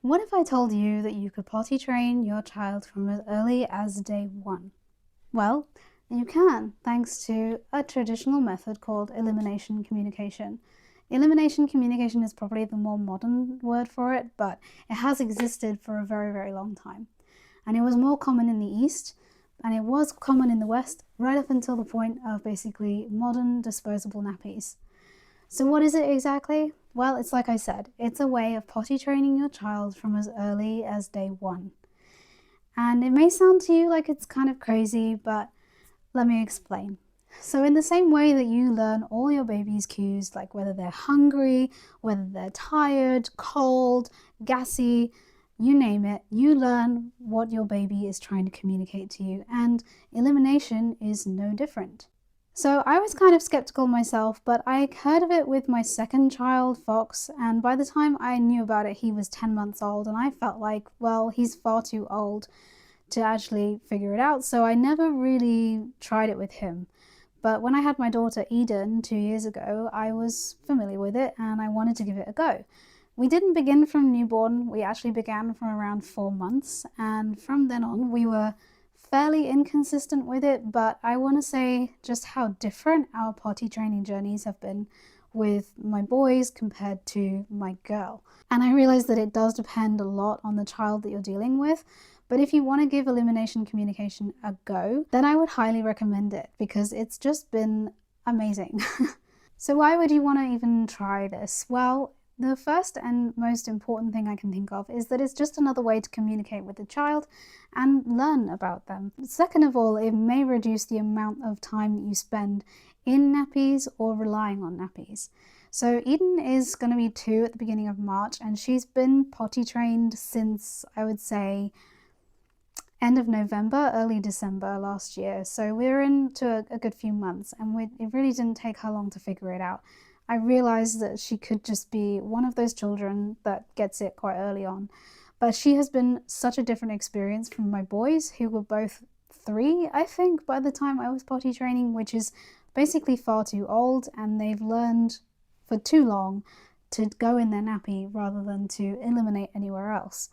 What if I told you that you could potty train your child from as early as day one? Well, you can, thanks to a traditional method called elimination communication. Elimination communication is probably the more modern word for it, but it has existed for a very, very long time. And it was more common in the East, and it was common in the West right up until the point of basically modern disposable nappies. So what is it exactly? Well, it's like I said, it's a way of potty training your child from as early as day one. And it may sound to you like it's kind of crazy, but let me explain. So in the same way that you learn all your baby's cues, like whether they're hungry, whether they're tired, cold, gassy, you name it, you learn what your baby is trying to communicate to you, and elimination is no different. So I was kind of skeptical myself, but I heard of it with my second child, Fox, and by the time I knew about it, he was 10 months old, and I felt like, well, he's far too old to actually figure it out, so I never really tried it with him. But when I had my daughter Eden 2 years ago, I was familiar with it and I wanted to give it a go. We didn't begin from newborn, we actually began from around 4 months, and from then on we were fairly inconsistent with it, but I want to say just how different our potty training journeys have been with my boys compared to my girl. And I realize that it does depend a lot on the child that you're dealing with, but if you want to give elimination communication a go, then I would highly recommend it because it's just been amazing. So why would you want to even try this? Well, the first and most important thing I can think of is that it's just another way to communicate with the child and learn about them. Second of all, it may reduce the amount of time that you spend in nappies or relying on nappies. So Eden is going to be 2 at the beginning of March, and she's been potty trained since, I would say, end of November, early December last year. So we're into a good few months, and it really didn't take her long to figure it out. I realized that she could just be one of those children that gets it quite early on. But she has been such a different experience from my boys, who were both 3, I think, by the time I was potty training, which is basically far too old, and they've learned for too long to go in their nappy rather than to eliminate anywhere else.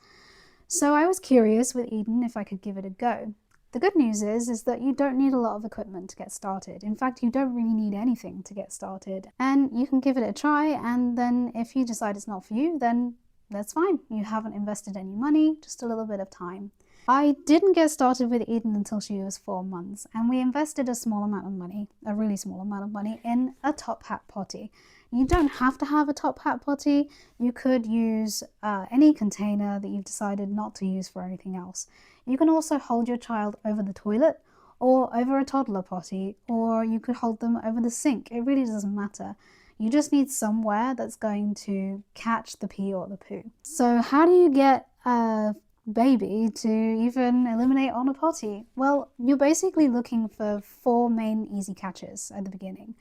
So I was curious with Eden if I could give it a go. The good news is that you don't need a lot of equipment to get started. In fact, you don't really need anything to get started. And you can give it a try, and then if you decide it's not for you, then that's fine. You haven't invested any money, just a little bit of time. I didn't get started with Eden until she was 4 months, and we invested a small amount of money, a really small amount of money, in a top hat potty. You don't have to have a top hat potty. You could use any container that you've decided not to use for anything else. You can also hold your child over the toilet or over a toddler potty, or you could hold them over the sink. It really doesn't matter. You just need somewhere that's going to catch the pee or the poo. So how do you get a baby to even eliminate on a potty? Well, you're basically looking for 4 main easy catches at the beginning.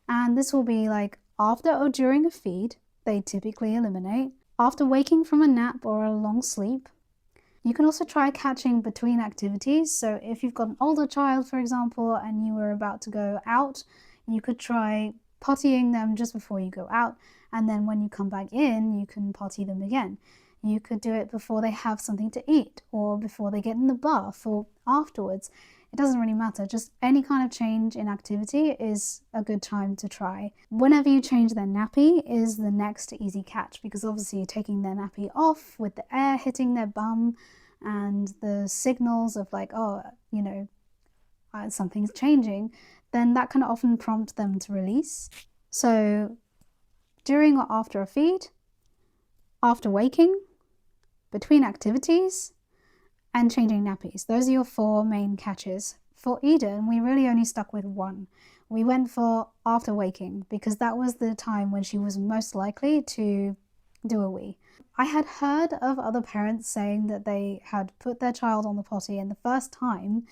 And this will be like after or during a feed, they typically eliminate. After waking from a nap or a long sleep. You can also try catching between activities. So if you've got an older child, for example, and you were about to go out, you could try pottying them just before you go out. And then when you come back in, you can potty them again. You could do it before they have something to eat, or before they get in the bath, or afterwards. It doesn't really matter. Just any kind of change in activity is a good time to try. Whenever you change their nappy is the next easy catch, because obviously taking their nappy off with the air hitting their bum and the signals of like, oh, you know, something's changing, then that can often prompt them to release. So during or after a feed, after waking, between activities, and changing nappies. Those are your 4 main catches. For Eden, we really only stuck with 1. We went for after waking because that was the time when she was most likely to do a wee. I had heard of other parents saying that they had put their child on the potty, and the first time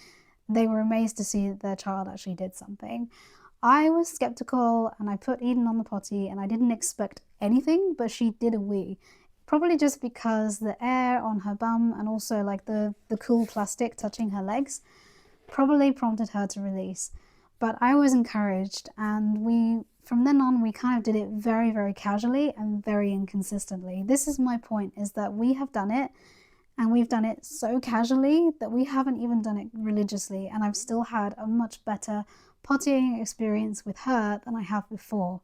they were amazed to see that their child actually did something. I was skeptical, and I put Eden on the potty and I didn't expect anything, but she did a wee. Probably just because the air on her bum and also like the cool plastic touching her legs probably prompted her to release. But I was encouraged, and we from then on, we kind of did it very, very casually and very inconsistently. This is my point, is that we have done it, and we've done it so casually that we haven't even done it religiously, and I've still had a much better pottying experience with her than I have before.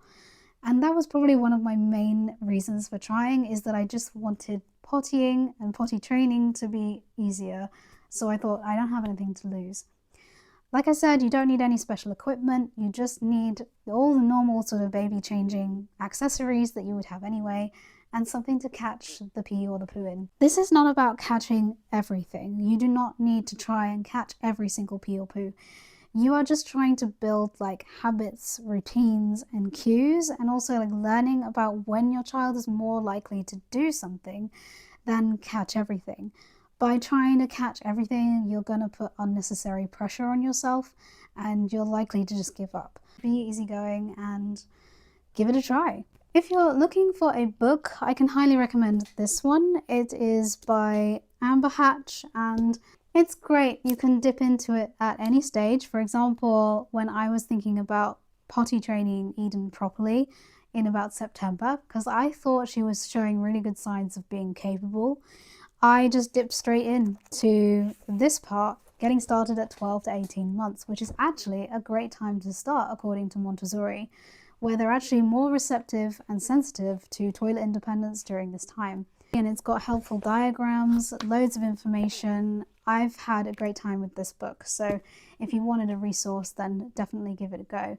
And that was probably one of my main reasons for trying, is that I just wanted pottying and potty training to be easier. So I thought, I don't have anything to lose. Like I said, you don't need any special equipment. You just need all the normal sort of baby changing accessories that you would have anyway, and something to catch the pee or the poo in. This is not about catching everything. You do not need to try and catch every single pee or poo. You are just trying to build like habits, routines, and cues, and also like learning about when your child is more likely to do something than catch everything. By trying to catch everything, you're going to put unnecessary pressure on yourself, and you're likely to just give up. Be easygoing and give it a try. If you're looking for a book, I can highly recommend this one. It is by Amber Hatch, and it's great. You can dip into it at any stage. For example, when I was thinking about potty training Eden properly in about September, because I thought she was showing really good signs of being capable, I just dipped straight into this part, getting started at 12 to 18 months, which is actually a great time to start according to Montessori, where they're actually more receptive and sensitive to toilet independence during this time. And it's got helpful diagrams, loads of information. I've had a great time with this book, so if you wanted a resource, then definitely give it a go.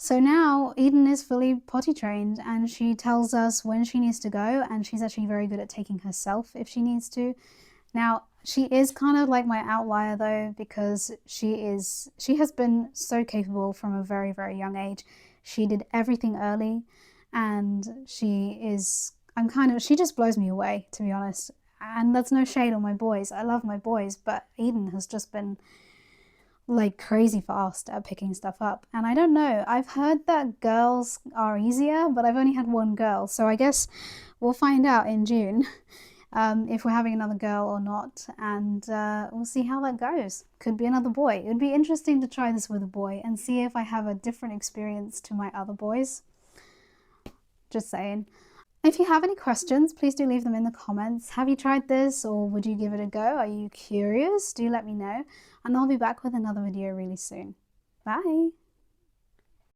So now Eden is fully potty trained, and she tells us when she needs to go, and she's actually very good at taking herself if she needs to. Now, she is kind of like my outlier though, because she has been so capable from a very, very young age. She did everything early, and she just blows me away, to be honest. And that's no shade on my boys. I love my boys, but Eden has just been like crazy fast at picking stuff up. And I don't know, I've heard that girls are easier, but I've only had one girl, so I guess we'll find out in June if we're having another girl or not, and we'll see how that goes. Could be another boy. It would be interesting to try this with a boy and see if I have a different experience to my other boys. Just saying. If you have any questions, please do leave them in the comments. Have you tried this, or would you give it a go? Are you curious? Do let me know, and I'll be back with another video really soon. Bye!